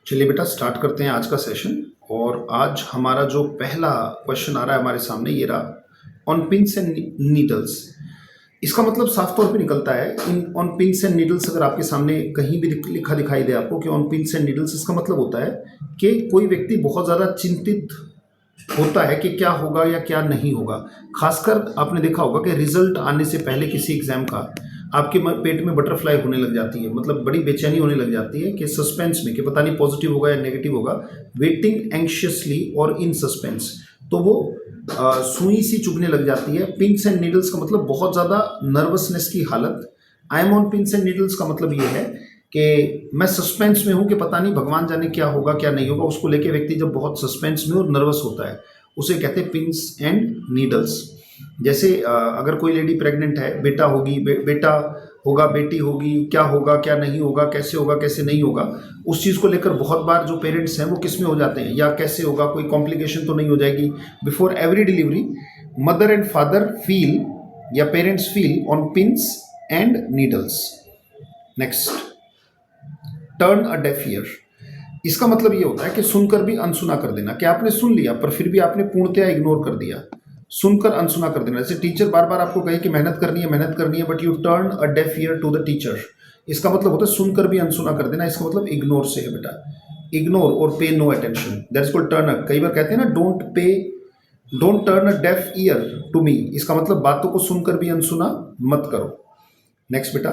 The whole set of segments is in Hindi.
चलिए बेटा स्टार्ट करते हैं आज का सेशन। और आज हमारा जो पहला क्वेश्चन आ रहा है हमारे सामने ये रहा, ऑन पिंस एंड नीडल्स। इसका मतलब साफ तौर पे निकलता है, in on pins and needles अगर आपके सामने कहीं भी लिखा दिखाई दे आपको कि ऑन पिंस एंड नीडल्स, इसका मतलब होता है कि कोई व्यक्ति बहुत ज़्यादा चिंतित होता है कि क्या होगा या क्या नहीं होगा। खासकर आपने देखा होगा कि रिजल्ट आने से पहले किसी एग्जाम का आपके पेट में बटरफ्लाई होने लग जाती है, मतलब बड़ी बेचैनी होने लग जाती है कि सस्पेंस में कि पता नहीं पॉजिटिव होगा या नेगेटिव होगा, वेटिंग एंग्शियसली और इन सस्पेंस। तो वो सुई सी चुभने लग जाती है। पिंस एंड नीडल्स का मतलब बहुत ज़्यादा नर्वसनेस की हालत। I am on pins and needles का मतलब ये है कि मैं सस्पेंस में हूँ कि पता नहीं भगवान जाने क्या होगा क्या नहीं होगा। उसको लेके व्यक्ति जब बहुत सस्पेंस में और नर्वस होता है उसे कहते हैं पिंस एंड नीडल्स। जैसे अगर कोई लेडी प्रेग्नेंट है, बेटा होगी बेटा होगा, बेटी होगी, क्या होगा क्या नहीं होगा, कैसे नहीं होगा, उस चीज़ को लेकर बहुत बार जो पेरेंट्स हैं वो किस में हो जाते हैं, या कैसे होगा, कोई कॉम्प्लिकेशन तो नहीं हो जाएगी। Before every delivery mother and father feel या parents feel on pins and needles. Next, turn a deaf ear. इसका मतलब ये होता है कि सुनकर भी अनसुना कर देना, कि आपने सुन लिया पर फिर भी आपने पूर्णतया इग्नोर कर दिया। सुनकर अनसुना कर देना, जैसे टीचर बार बार आपको कहे कि मेहनत करनी है, but you turn a deaf ear to the teacher. इसका मतलब होता है सुनकर भी अनसुना कर देना। इसका मतलब इग्नोर से है बेटा, इग्नोर और pay no attention, that is called turn a. कई बार कहते हैं ना, don't turn a deaf ear to me. इसका मतलब बातों को सुनकर भी अनसुना मत करो। नेक्स्ट बेटा,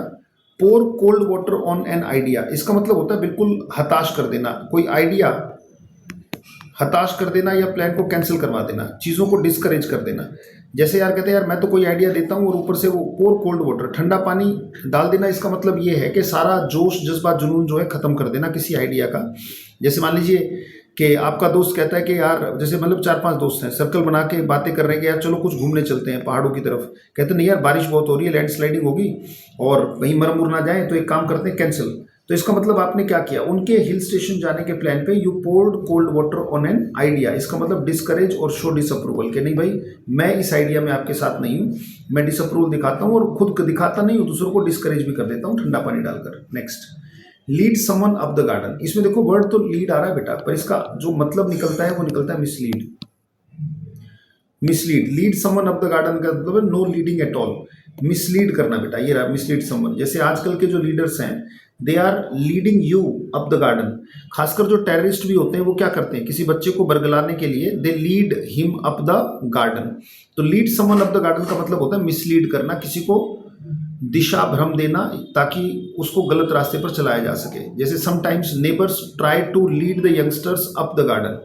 pour cold water on an idea. इसका मतलब होता है बिल्कुल हताश कर देना, कोई आइडिया हताश कर देना या प्लान को कैंसिल करवा देना, चीज़ों को डिस्करेज कर देना। जैसे यार कहते हैं यार मैं तो कोई आइडिया देता हूँ और ऊपर से वो पोर कोल्ड वाटर, ठंडा पानी डाल देना। इसका मतलब ये है कि सारा जोश जज्बा जुनून जो है ख़त्म कर देना किसी आइडिया का। जैसे मान लीजिए कि आपका दोस्त कहता है कि यार, जैसे मतलब 4-5 दोस्त हैं, सर्कल बना के बातें कर रहे हैं कि यार चलो कुछ घूमने चलते हैं पहाड़ों की तरफ। कहते नहीं यार बारिश बहुत हो रही है, लैंडस्लाइडिंग होगी और कहीं मरम मुर ना जाए, तो एक काम करते हैं कैंसिल। तो इसका मतलब आपने क्या किया, उनके हिल स्टेशन जाने के प्लान पे you poured cold water on an idea. इसका मतलब डिस्करेज और शो डिसअप्रूवल, कि नहीं भाई मैं इस आइडिया में आपके साथ नहीं हूँ, मैं डिसअप्रूवल दिखाता हूँ और खुद दिखाता नहीं हूँ, दूसरों को डिस्करेज भी कर देता हूँ ठंडा पानी डालकर। Next, lead someone up the garden. इसमें देखो वर्ड तो लीड आ रहा है बेटा, पर इसका जो मतलब निकलता है वो निकलता है mislead. Mislead, lead someone up the garden का मतलब है no leading at all, mislead करना बेटा, ये रहा मिसलीड समवन। जैसे आजकल के जो लीडर्स हैं, they are leading you up the garden. खासकर जो टेररिस्ट भी होते हैं वो क्या करते हैं, किसी बच्चे को बरगलाने के लिए they lead him up the garden. तो lead someone up the garden का मतलब होता है मिसलीड करना, किसी को दिशा भ्रम देना ताकि उसको गलत रास्ते पर चलाया जा सके। जैसे sometimes neighbours try to lead the youngsters up the garden.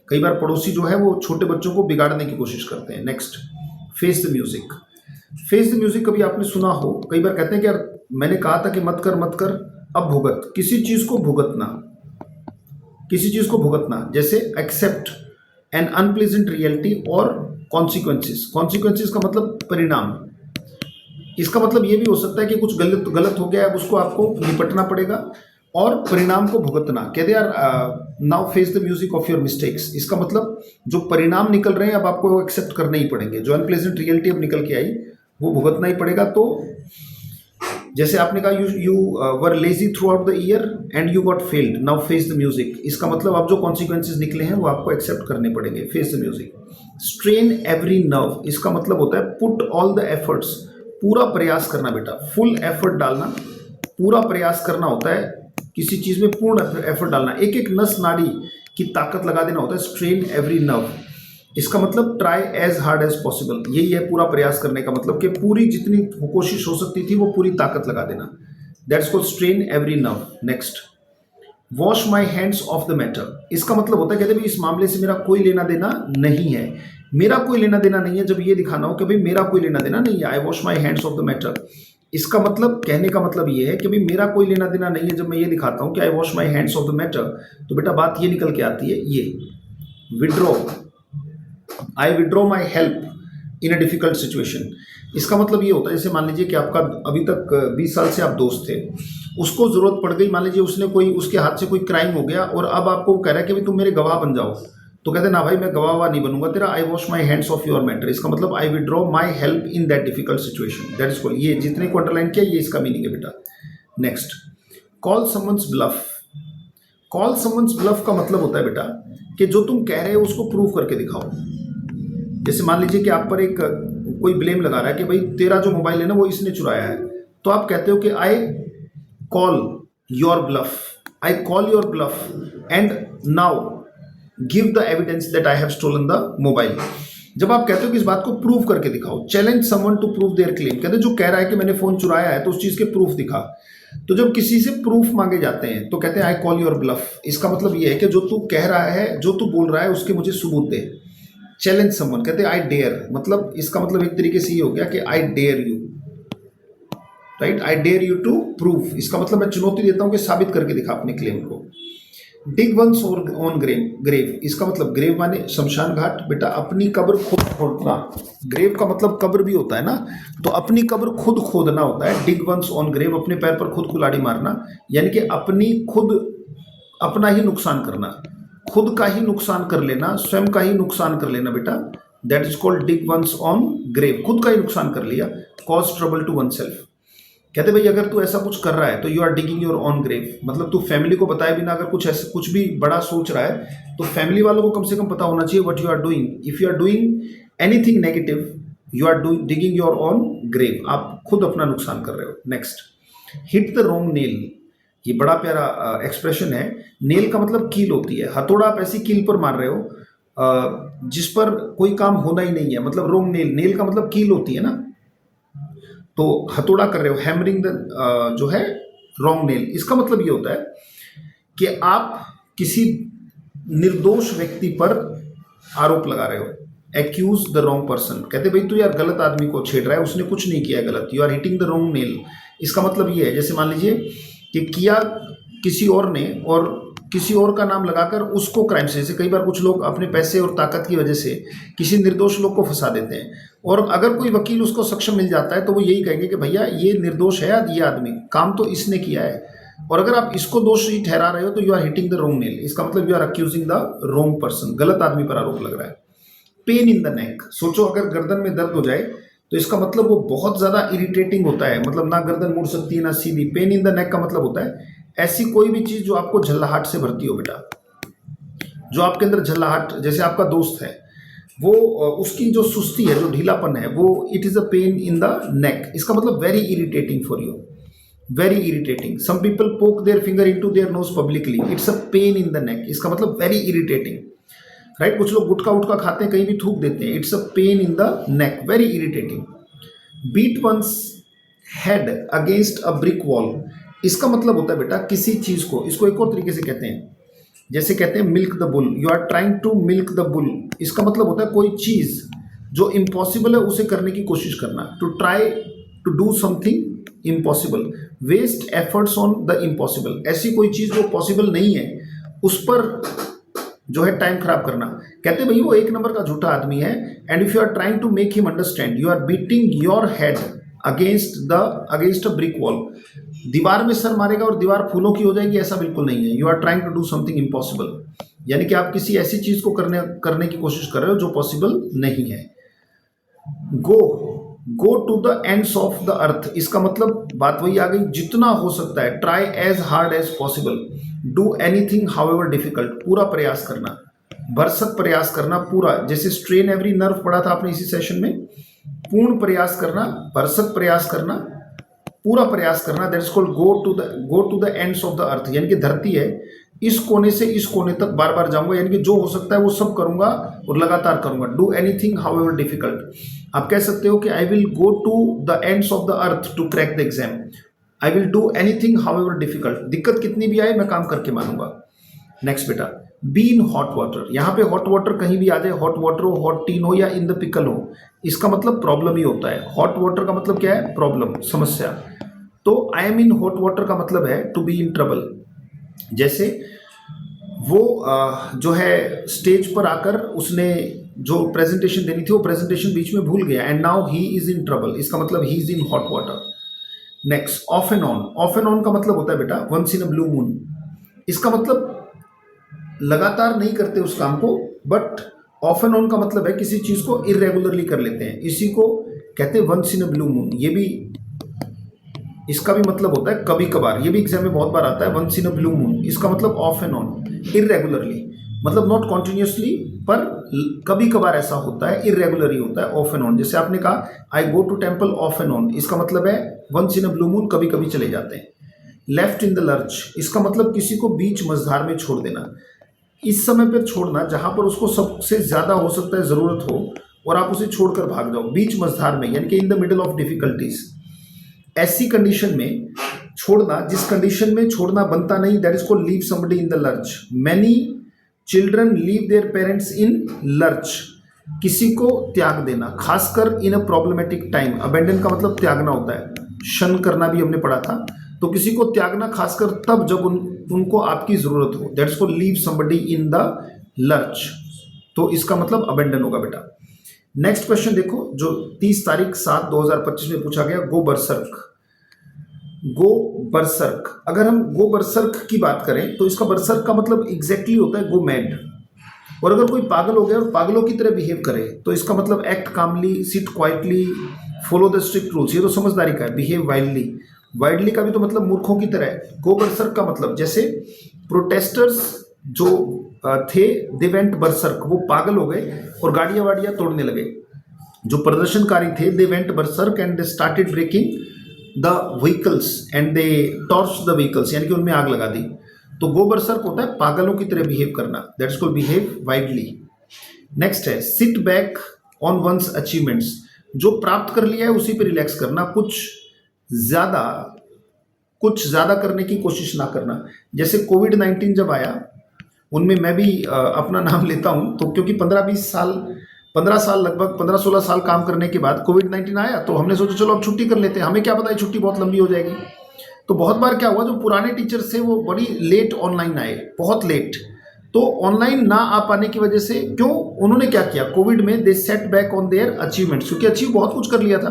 कई बार पड़ोसी जो है वो छोटे बच्चों को बिगाड़ने की कोशिश करते हैं। Next, face the music. Face the music कभी आपने सुना हो, कई बार कहते हैं कि यार मैंने कहा था कि मत कर अब भुगत, किसी चीज को भुगतना, किसी चीज को भुगतना। जैसे एक्सेप्ट एन अनप्लीजेंट रियलिटी और कॉन्सिक्वेंसेस। कॉन्सिक्वेंसेस का मतलब परिणाम। इसका मतलब ये भी हो सकता है कि कुछ गलत गलत हो गया है, उसको आपको निपटना पड़ेगा और परिणाम को भुगतना। कहते यार now face the music of your mistakes. इसका मतलब जो परिणाम निकल रहे हैं अब आपको वो एक्सेप्ट करने ही पड़ेंगे, जो अनप्लेजेंट रियलिटी अब निकल के आई वो भुगतना ही पड़ेगा। तो जैसे आपने कहा you were lazy through out the year and you got failed, now face the music. इसका मतलब अब जो कॉन्सिक्वेंसेज निकले हैं वो आपको एक्सेप्ट करने पड़ेंगे, face the music. Strain every nerve, इसका मतलब होता है पुट ऑल द एफर्ट्स, पूरा प्रयास करना बेटा, फुल एफर्ट डालना, पूरा प्रयास करना होता है किसी चीज में, पूर्ण एफर्ट डालना, एक एक नस नाड़ी की ताकत लगा देना होता है। स्ट्रेन एवरी नर्व, इसका मतलब try as hard as possible, यही है पूरा प्रयास करने का मतलब, कि पूरी जितनी कोशिश हो सकती थी वो पूरी ताकत लगा देना। That's called strain every nerve. Next, wash my hands of the matter. इसका मतलब होता है कहते भाई इस मामले से मेरा कोई लेना देना नहीं है, मेरा कोई लेना देना नहीं है। जब ये दिखाना हो कि भाई मेरा कोई लेना देना नहीं है, I wash my hands of the matter. इसका मतलब कहने का मतलब ये है कि भाई मेरा कोई लेना देना नहीं है। जब मैं ये दिखाता हूँ कि I wash my hands of the matter, तो बेटा बात ये निकल के आती है, ये withdraw, I withdraw my help in a difficult situation. इसका मतलब ये होता है, जैसे मान लीजिए कि आपका अभी तक 20 साल से आप दोस्त थे, उसको जरूरत पड़ गई, मान लीजिए उसने कोई, उसके हाथ से कोई क्राइम हो गया और अब आपको कह रहा है कि भाई तुम मेरे गवाह बन जाओ, तो कहते ना भाई मैं गवाह नहीं बनूंगा तेरा, I wash my hands of your matter. इसका मतलब I withdraw my help in that difficult situation, that is called, ये जितने को अंडरलाइन किया ये इसका मीनिंग है बेटा। Next, call someone's bluff. Call someone's bluff का मतलब होता है बेटा कि जो तुम कह रहे हो उसको प्रूव करके दिखाओ। जैसे मान लीजिए कि आप पर एक कोई ब्लेम लगा रहा है कि भाई तेरा जो मोबाइल है ना वो इसने चुराया है, तो आप कहते हो कि I call your bluff, I call your bluff and now give the evidence that I have stolen the mobile. जब आप कहते हो कि इस बात को प्रूव करके दिखाओ, challenge someone to prove their claim, कहते हैं जो कह रहा है कि मैंने फोन चुराया है तो उस चीज के प्रूफ दिखा। तो जब किसी से प्रूफ मांगे जाते हैं तो कहते हैं आई कॉल योर ब्लफ। इसका मतलब ये है कि जो तू कह रहा है, जो तू बोल रहा है उसके मुझे सबूत दे। चैलेंज समवन कहते हैं आई डेयर, मतलब इसका मतलब एक तरीके से ये हो गया कि I dare you, right, I dare you to proof. इसका मतलब मैं चुनौती देता हूं कि साबित करके दिखा अपने क्लेम को। डिग वंस ऑन ग्रेव, इसका मतलब ग्रेव माने शमशान घाट। बेटा अपनी कब्र खुद खोदना, ग्रेव का मतलब कब्र भी होता है ना, तो अपनी कब्र खुद खोदना होता है। डिग वंस ऑन ग्रेव, अपने पैर पर खुद कुल्हाड़ी मारना, यानी कि अपना ही नुकसान करना, खुद का ही नुकसान कर लेना, स्वयं का ही नुकसान कर लेना बेटा, that is called dig one's own grave. खुद का ही नुकसान कर लिया, cause trouble to oneself. कहते भाई अगर तू ऐसा कुछ कर रहा है तो you are digging your own grave, मतलब तू फैमिली को बताए बिना अगर कुछ भी बड़ा सोच रहा है तो फैमिली वालों को कम से कम पता होना चाहिए what you are doing. If you are doing anything negative you are digging your own grave, आप खुद अपना नुकसान कर रहे हो। Next, hit the wrong nail, ये बड़ा प्यारा एक्सप्रेशन है। नेल का मतलब कील होती है, हथौड़ा आप ऐसी कील पर मार रहे हो जिस पर कोई काम होना ही नहीं है, मतलब रोंग नेल, नेल का मतलब कील होती है ना, तो हथौड़ा कर रहे हो, हैमरिंग द जो है रॉन्ग नेल। इसका मतलब ये होता है कि आप किसी निर्दोष व्यक्ति पर आरोप लगा रहे हो, एक्यूज द रॉन्ग पर्सन। कहते भाई तू यार गलत आदमी को छेड़ रहा है, उसने कुछ नहीं किया गलत, you are hitting the wrong nail. इसका मतलब ये है, जैसे मान लीजिए कि किया किसी और ने और किसी और का नाम लगाकर उसको क्राइम से, जैसे कई बार कुछ लोग अपने पैसे और ताकत की वजह से किसी निर्दोष लोग को फंसा देते हैं, और अगर कोई वकील उसको सक्षम मिल जाता है तो वो यही कहेंगे कि भैया ये निर्दोष है, ये आदमी काम तो इसने किया है, और अगर आप इसको दोषी ठहरा रहे हो तो you are hitting the wrong nail. इसका मतलब you are accusing the wrong person, गलत आदमी पर आरोप लग रहा है। पेन इन द नेक, सोचो अगर गर्दन में दर्द हो जाए तो इसका मतलब वो बहुत ज़्यादा इरिटेटिंग होता है, मतलब ना गर्दन मुड़ सकती है ना सीधी। पेन इन द नेक का मतलब होता है ऐसी कोई भी चीज़ जो आपको झल्लाहट से भरती हो बेटा, जो आपके अंदर झल्लाहट, जैसे आपका दोस्त है वो उसकी जो सुस्ती है, जो ढीलापन है, वो it is a pain in the neck. इसका मतलब very irritating for you, very irritating. Some people poke their finger into their nose publicly, it's a pain in the neck. इसका मतलब वेरी इरिटेटिंग, राइट। कुछ लोग गुटखा उटका खाते हैं, कहीं भी थूक देते हैं, it's a pain in the neck, very irritating. Beat one's head against a brick wall, इसका मतलब होता है बेटा किसी चीज़ को, इसको एक और तरीके से कहते हैं, जैसे कहते हैं milk the bull, you are trying to milk the bull. इसका मतलब होता है कोई चीज़ जो इम्पॉसिबल है उसे करने की कोशिश करना, to try to do something impossible, waste efforts on the impossible. ऐसी कोई चीज़ जो पॉसिबल नहीं है उस पर जो है टाइम खराब करना। कहते हैं भाई वो एक नंबर का झूठा आदमी है, and if you are trying to make him understand you are beating your head against a brick wall. दीवार में सर मारेगा और दीवार फूलों की हो जाएगी, ऐसा बिल्कुल नहीं है। You are trying to do something impossible, यानी कि आप किसी ऐसी चीज को करने की कोशिश कर रहे हो जो पॉसिबल नहीं है। Go to the ends of the earth, इसका मतलब बात वही आ गई, जितना हो सकता है, try as hard as possible, do anything however difficult, पूरा प्रयास करना, भरसक प्रयास करना पूरा। जैसे स्ट्रेन एवरी नर्व पढ़ा था आपने इसी सेशन में, पूर्ण प्रयास करना, भरसक प्रयास करना, पूरा प्रयास करना, that is called go to the ends of the earth. यानी कि धरती है, इस कोने से इस कोने तक बार बार जाऊंगा, यानी कि जो हो सकता है वो सब करूंगा और लगातार करूंगा। डू एनीथिंग हाउएवर डिफिकल्ट, आप कह सकते हो कि I will go to the ends of the earth to crack the exam, I will do anything however difficult, दिक्कत कितनी भी आए मैं काम करके मानूंगा। नेक्स्ट बेटा, बी इन हॉट वाटर, यहाँ पे हॉट वाटर कहीं भी आ जाए, हॉट वाटर हो, हॉट टीन हो या इन द पिकल हो, इसका मतलब प्रॉब्लम ही होता है। हॉट वाटर का मतलब क्या है? प्रॉब्लम, समस्या। तो I am in hot water का मतलब है टू बी इन ट्रबल। जैसे वो जो है स्टेज पर आकर उसने जो प्रेजेंटेशन देनी थी वो प्रेजेंटेशन बीच में भूल गया, and now he is in trouble, इसका मतलब he is in hot water. Next, off and on, off and on का मतलब होता है बेटा once in a blue moon. इसका मतलब लगातार नहीं करते उस काम को, बट ऑफ एंड ऑन का मतलब है किसी चीज को इरेगुलरली कर लेते हैं, इसी को कहते हैं once in a blue moon. ये भी इसका भी मतलब होता है कभी कभार, ये भी एग्जाम में बहुत बार आता है, once in a blue moon. इसका मतलब ऑफ एंड ऑन, इरेगुलरली, मतलब नॉट कॉन्टिन्यूसली, पर कभी कभार ऐसा होता है, इरेगुलरली होता है, ऑफ एंड ऑन। जैसे आपने कहा I go to temple off and on, इसका मतलब है once in a blue moon, कभी कभी चले जाते हैं। लेफ्ट इन द लर्च, इसका मतलब किसी को बीच मझधार में छोड़ देना, इस समय पर छोड़ना जहां पर उसको सबसे ज्यादा हो सकता है जरूरत हो और आप उसे छोड़कर भाग जाओ, बीच मझधार में, यानी कि in the middle of difficulties. ऐसी कंडीशन में छोड़ना, जिस कंडीशन में छोड़ना बनता नहीं, that is called leave somebody in the lurch. Many children leave their parents in lurch, किसी को त्याग देना, खासकर इन अ प्रॉब्लमेटिक टाइम। अबेंडन का मतलब त्यागना होता है, शन करना भी हमने पढ़ा था। तो किसी को त्यागना खासकर तब जब उनको आपकी जरूरत हो, that is called leave somebody in the lurch. तो इसका मतलब अबेंडन होगा बेटा। नेक्स्ट क्वेश्चन देखो, जो 30 तारीख 7/2025 में पूछा गया, गो बरसर्क। गो बरसर्क, अगर हम गो बरसर्क की बात करें तो इसका बरसर्क का मतलब एग्जैक्टली होता है गो मैड। और अगर कोई पागल हो गया और पागलों की तरह बिहेव करे तो इसका मतलब act calmly, sit quietly, follow the strict rules, ये तो समझदारी का है। बिहेव वाइल्डली, वाइल्डली का भी तो मतलब मूर्खों की तरह है। गो बरसर्क का मतलब, जैसे प्रोटेस्टर्स जो थे, दे वेंट बरसर्क, वो पागल हो गए और गाड़ियां वाड़ियां तोड़ने लगे। जो प्रदर्शनकारी थे, they went berserk and they started breaking the vehicles and they torch the vehicles, यानी कि उनमें आग लगा दी। तो गो बरसर्क होता है पागलों की तरह बिहेव करना, that is called behave wildly. Next है sit back on one's achievements, जो प्राप्त कर लिया है उसी पे रिलैक्स करना, कुछ ज्यादा करने की कोशिश ना करना। जैसे कोविड-19 जब आया, उनमें मैं भी अपना नाम लेता हूं, तो क्योंकि 15 साल लगभग 15-16 साल काम करने के बाद कोविड-19 आया, तो हमने सोचा चलो अब छुट्टी कर लेते हैं, हमें क्या पता है छुट्टी बहुत लंबी हो जाएगी। तो बहुत बार क्या हुआ, जो पुराने टीचर्स थे वो बड़ी लेट ऑनलाइन आए, बहुत लेट। तो ऑनलाइन ना आ पाने की वजह से, क्यों, उन्होंने क्या किया कोविड में, they set back on their achievements, क्योंकि अचीव बहुत कुछ कर लिया था।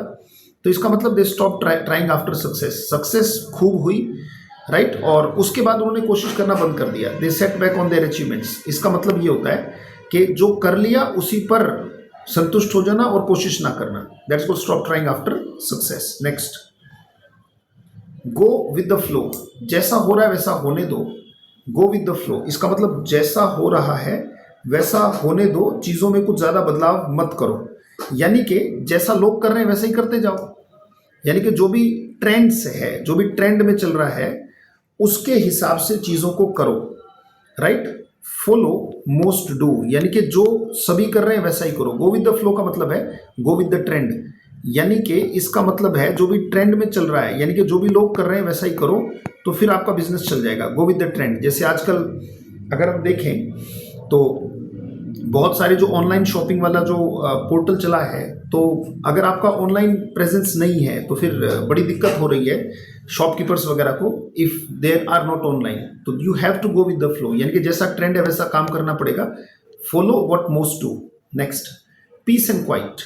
तो इसका मतलब they stop trying after success, success खूब हुई, राइट, और उसके बाद उन्होंने कोशिश करना बंद कर दिया। They set back on their achievements, इसका मतलब ये होता है कि जो कर लिया उसी पर संतुष्ट हो जाना और कोशिश ना करना, that's called stop trying after success. Next, go with the flow, जैसा हो रहा है वैसा होने दो। गो विद द फ्लो, इसका मतलब जैसा हो रहा है वैसा होने दो, चीजों में कुछ ज्यादा बदलाव मत करो, यानी कि जैसा लोग कर रहे हैं वैसा ही करते जाओ। यानी कि जो भी ट्रेंड्स है, जो भी ट्रेंड में चल रहा है उसके हिसाब से चीजों को करो, राइट। फॉलो मोस्ट डू, यानी कि जो सभी कर रहे हैं वैसा ही करो। गो विद द फ्लो का मतलब है गो विद द ट्रेंड, यानी कि इसका मतलब है जो भी ट्रेंड में चल रहा है, यानी कि जो भी लोग कर रहे हैं वैसा ही करो, तो फिर आपका बिजनेस चल जाएगा। गो विद द ट्रेंड, जैसे आजकल अगर हम देखें तो बहुत सारे जो ऑनलाइन शॉपिंग वाला जो पोर्टल चला है, तो अगर आपका ऑनलाइन प्रेजेंस नहीं है तो फिर बड़ी दिक्कत हो रही है शॉपकीपर्स वगैरह को, if there are not online. तो you have to go with the flow, यानी कि जैसा ट्रेंड है वैसा काम करना पड़ेगा। Follow what most do. Next, peace and quiet.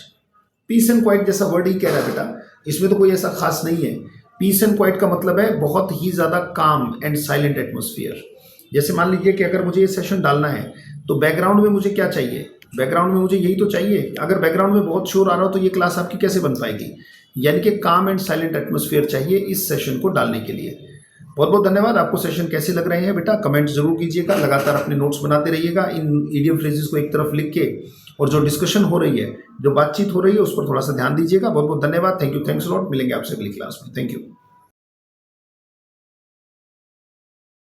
Peace and quiet जैसा वर्ड ही कह रहा है बेटा, इसमें तो कोई ऐसा खास नहीं है। पीस एंड क्वाइट का मतलब है बहुत ही ज्यादा काम एंड साइलेंट एटमोस्फियर। जैसे मान लीजिए कि अगर मुझे ये सेशन डालना है तो बैकग्राउंड में मुझे क्या चाहिए, बैकग्राउंड में मुझे यही तो चाहिए। अगर बैकग्राउंड में बहुत शोर आ रहा हो तो ये क्लास आपकी कैसे बन पाएगी, यानी कि काम एंड साइलेंट एटमोस्फियर चाहिए इस सेशन को डालने के लिए। बहुत बहुत धन्यवाद। आपको सेशन कैसे लग रहे हैं बेटा, कमेंट जरूर कीजिएगा, लगातार अपने नोट्स बनाते रहिएगा। इन ईडियम फ्रेजेस को एक तरफ लिख के, और जो डिस्कशन हो रही है, जो बातचीत हो रही है, उस पर थोड़ा सा ध्यान दीजिएगा। बहुत बहुत धन्यवाद। Thank you, thanks lot. मिलेंगे आपसे अगली क्लास में। Thank you.